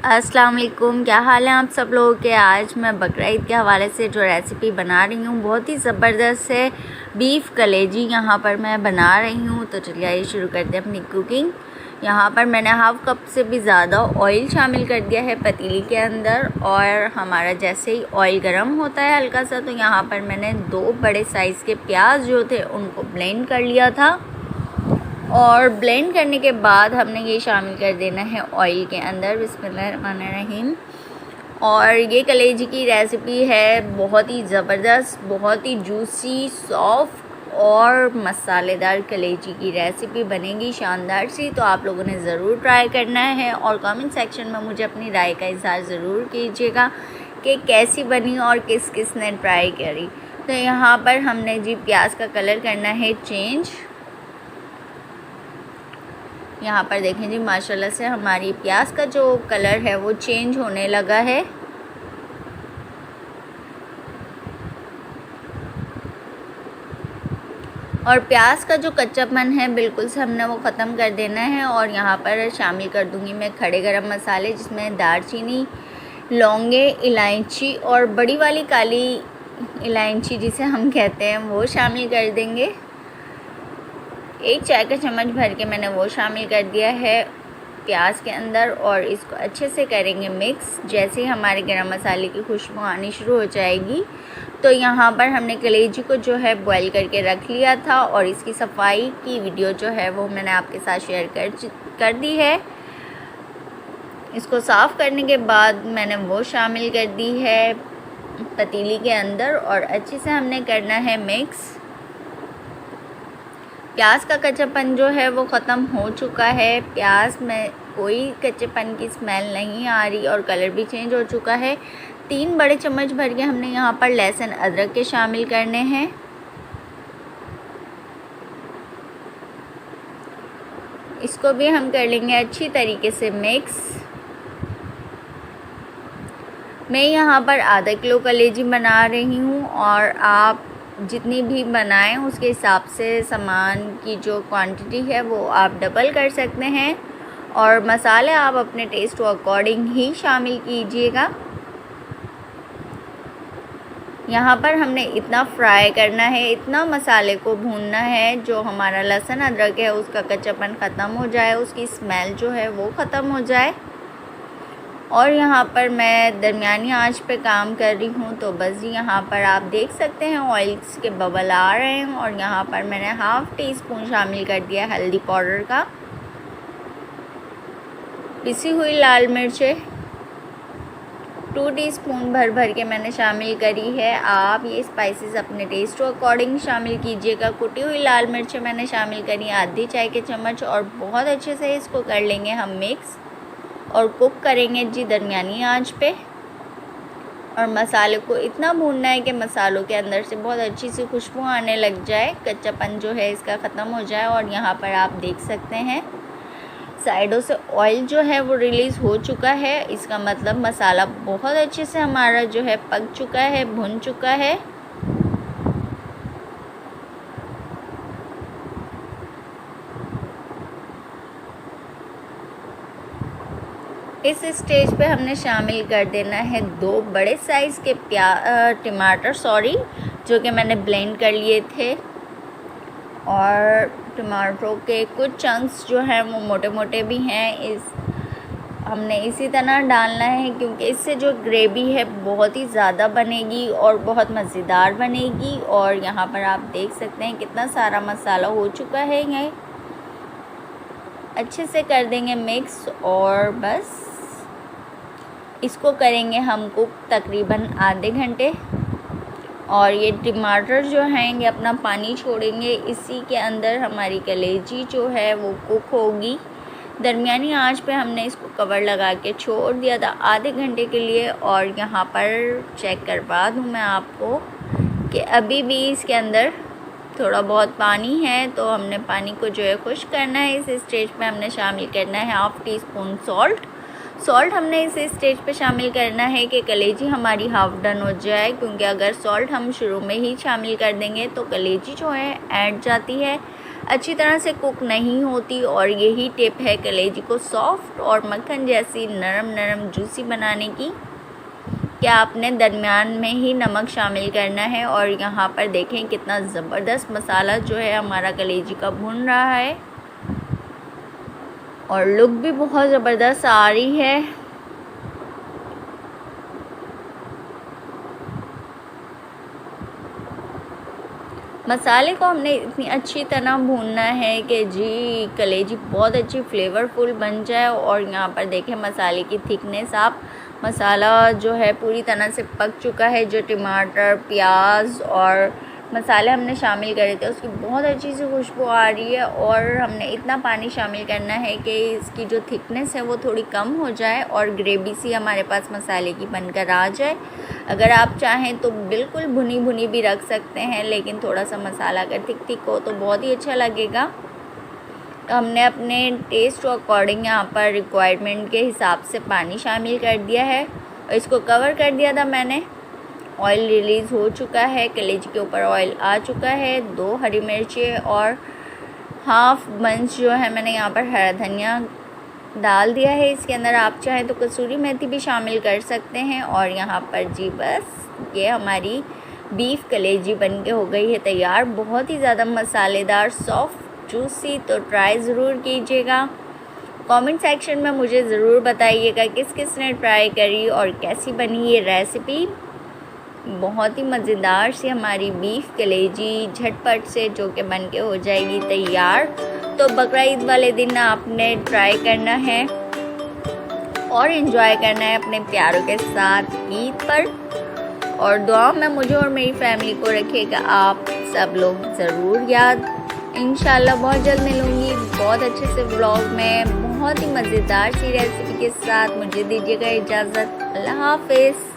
अस्सलाम वालेकुम, क्या हाल है आप सब लोगों के। आज मैं बकरा ईद के हवाले से जो रेसिपी बना रही हूँ बहुत ही ज़बरदस्त है। बीफ कलेजी यहाँ पर मैं बना रही हूँ। तो चलिए आइए शुरू करते हैं अपनी कुकिंग। यहाँ पर मैंने हाफ़ कप से भी ज़्यादा ऑयल शामिल कर दिया है पतीली के अंदर। और हमारा जैसे ही ऑयल गर्म होता है हल्का सा, तो यहाँ पर मैंने 2 बड़े साइज़ के प्याज जो थे उनको ब्लेंड कर लिया था। और ब्लेंड करने के बाद हमने ये शामिल कर देना है ऑयल के अंदर। बिस्मिल्लाहिर्रहमानिर्रहीम। और ये कलेजी की रेसिपी है बहुत ही ज़बरदस्त, बहुत ही जूसी, सॉफ्ट और मसालेदार कलेजी की रेसिपी बनेगी शानदार सी। तो आप लोगों ने ज़रूर ट्राई करना है और कमेंट सेक्शन में मुझे अपनी राय का इज़हार ज़रूर कीजिएगा कि कैसी बनी और किस किस ने ट्राई करी। तो यहाँ पर हमने जी प्याज का कलर करना है चेंज। यहाँ पर देखें जी माशाल्लाह से हमारी प्याज का जो कलर है वो चेंज होने लगा है। और प्याज का जो कच्चापन है बिल्कुल से हमने वो ख़त्म कर देना है। और यहाँ पर शामिल कर दूँगी मैं खड़े गरम मसाले, जिसमें दालचीनी, लौंगे, इलायची और बड़ी वाली काली इलायची जिसे हम कहते हैं वो शामिल कर देंगे। 1 चाय का चम्मच भर के मैंने वो शामिल कर दिया है प्याज के अंदर। और इसको अच्छे से करेंगे मिक्स। जैसे ही हमारे गरम मसाले की खुशबू आनी शुरू हो जाएगी, तो यहाँ पर हमने कलेजी को जो है बॉईल करके रख लिया था और इसकी सफाई की वीडियो जो है वो मैंने आपके साथ शेयर कर दी है। इसको साफ़ करने के बाद मैंने वो शामिल कर दी है पतीली के अंदर और अच्छे से हमने करना है मिक्स। प्याज का कच्चापन जो है वो ख़त्म हो चुका है। प्याज में कोई कच्चेपन की स्मेल नहीं आ रही और कलर भी चेंज हो चुका है। 3 बड़े चम्मच भर के हमने यहाँ पर लहसुन अदरक के शामिल करने हैं। इसको भी हम कर लेंगे अच्छी तरीके से मिक्स। मैं यहाँ पर आधा किलो कलेजी बना रही हूँ और आप जितनी भी बनाएं उसके हिसाब से सामान की जो क्वांटिटी है वो आप डबल कर सकते हैं। और मसाले आप अपने टेस्ट के अकॉर्डिंग ही शामिल कीजिएगा। यहाँ पर हमने इतना फ्राई करना है, इतना मसाले को भूनना है जो हमारा लहसुन अदरक है उसका कच्चापन ख़त्म हो जाए, उसकी स्मेल जो है वो ख़त्म हो जाए। और यहाँ पर मैं दरमियानी आंच पे काम कर रही हूँ। तो बस यहाँ पर आप देख सकते हैं ऑयल्स के बबल आ रहे हैं। और यहाँ पर मैंने हाफ़ टी स्पून शामिल कर दिया हल्दी पाउडर का। पिसी हुई लाल मिर्चें 2 टीस्पून भर के मैंने शामिल करी है। आप ये स्पाइसेस अपने टेस्ट के अकॉर्डिंग शामिल कीजिएगा। कुटी हुई लाल मिर्चें मैंने शामिल करी आधी चाय के चम्मच। और बहुत अच्छे से इसको कर लेंगे हम मिक्स और कुक करेंगे जी दरमियानी आंच पे। और मसाले को इतना भूनना है कि मसालों के अंदर से बहुत अच्छी सी खुशबू आने लग जाए, कच्चापन जो है इसका ख़त्म हो जाए। और यहाँ पर आप देख सकते हैं साइडों से ऑयल जो है वो रिलीज़ हो चुका है। इसका मतलब मसाला बहुत अच्छे से हमारा जो है पक चुका है, भुन चुका है। इस स्टेज पे हमने शामिल कर देना है 2 बड़े साइज़ के टमाटर जो कि मैंने ब्लेंड कर लिए थे। और टमाटरों के कुछ चंक्स जो हैं वो मोटे मोटे भी हैं। हमने इसी तरह डालना है क्योंकि इससे जो ग्रेवी है बहुत ही ज़्यादा बनेगी और बहुत मज़ेदार बनेगी। और यहाँ पर आप देख सकते हैं कितना सारा मसाला हो चुका है। ये अच्छे से कर देंगे मिक्स और बस इसको करेंगे हम कुक तकरीबन आधे घंटे। और ये टमाटर जो हैं ये अपना पानी छोड़ेंगे, इसी के अंदर हमारी कलेजी जो है वो कुक होगी। दरमियानी आंच पे हमने इसको कवर लगा के छोड़ दिया था आधे घंटे के लिए। और यहाँ पर चेक करवा दूँ मैं आपको कि अभी भी इसके अंदर थोड़ा बहुत पानी है। तो हमने पानी को जो है खुश्क करना है। इस स्टेज पे हमने शामिल करना है हाफ़ टी स्पून सॉल्ट हमने इस स्टेज पे शामिल करना है कि कलेजी हमारी हाफ़ डन हो जाए। क्योंकि अगर सॉल्ट हम शुरू में ही शामिल कर देंगे तो कलेजी जो है ऐंठ जाती है, अच्छी तरह से कुक नहीं होती। और यही टिप है कलेजी को सॉफ्ट और मक्खन जैसी नरम नरम जूसी बनाने की, कि आपने दरमियान में ही नमक शामिल करना है। और यहाँ पर देखें कितना ज़बरदस्त मसाला जो है हमारा कलेजी का भुन रहा है और लुक भी बहुत ज़बरदस्त आ रही है। मसाले को हमने इतनी अच्छी तरह भूनना है कि जी कलेजी बहुत अच्छी फ्लेवरफुल बन जाए। और यहाँ पर देखें मसाले की थिकनेस, आप मसाला जो है पूरी तरह से पक चुका है। जो टमाटर, प्याज और मसाले हमने शामिल करे थे उसकी बहुत अच्छी सी खुशबू आ रही है। और हमने इतना पानी शामिल करना है कि इसकी जो थिकनेस है वो थोड़ी कम हो जाए और ग्रेवी सी हमारे पास मसाले की बनकर आ जाए। अगर आप चाहें तो बिल्कुल भुनी भुनी भी रख सकते हैं, लेकिन थोड़ा सा मसाला अगर थिक थिक हो तो बहुत ही अच्छा लगेगा। तो हमने अपने टेस्ट के अकॉर्डिंग यहाँ पर रिक्वायरमेंट के हिसाब से पानी शामिल कर दिया है और इसको कवर कर दिया था मैंने। ऑयल रिलीज़ हो चुका है, कलेजी के ऊपर ऑयल आ चुका है। 2 हरी मिर्चें और हाफ बंच जो है मैंने यहाँ पर हरा धनिया डाल दिया है इसके अंदर। आप चाहें तो कसूरी मेथी भी शामिल कर सकते हैं। और यहाँ पर जी बस ये हमारी बीफ कलेजी बन के हो गई है तैयार। बहुत ही ज़्यादा मसालेदार, सॉफ्ट, जूसी। तो ट्राई ज़रूर कीजिएगा। कमेंट सेक्शन में मुझे ज़रूर बताइएगा किस किस ने ट्राई करी और कैसी बनी ये रेसिपी। बहुत ही मज़ेदार सी हमारी बीफ कलेजी झटपट से जो कि बन के हो जाएगी तैयार। तो बकरा ईद वाले दिन आपने ट्राई करना है और इन्जॉय करना है अपने प्यारों के साथ ईद पर। और दुआ में मुझे और मेरी फैमिली को रखिएगा आप सब लोग ज़रूर याद। इंशाल्लाह बहुत जल्द मिलूँगी बहुत अच्छे से व्लॉग में बहुत ही मज़ेदार सी रेसिपी के साथ। मुझे दीजिएगा इजाज़त। अल्लाह हाफ़िज़।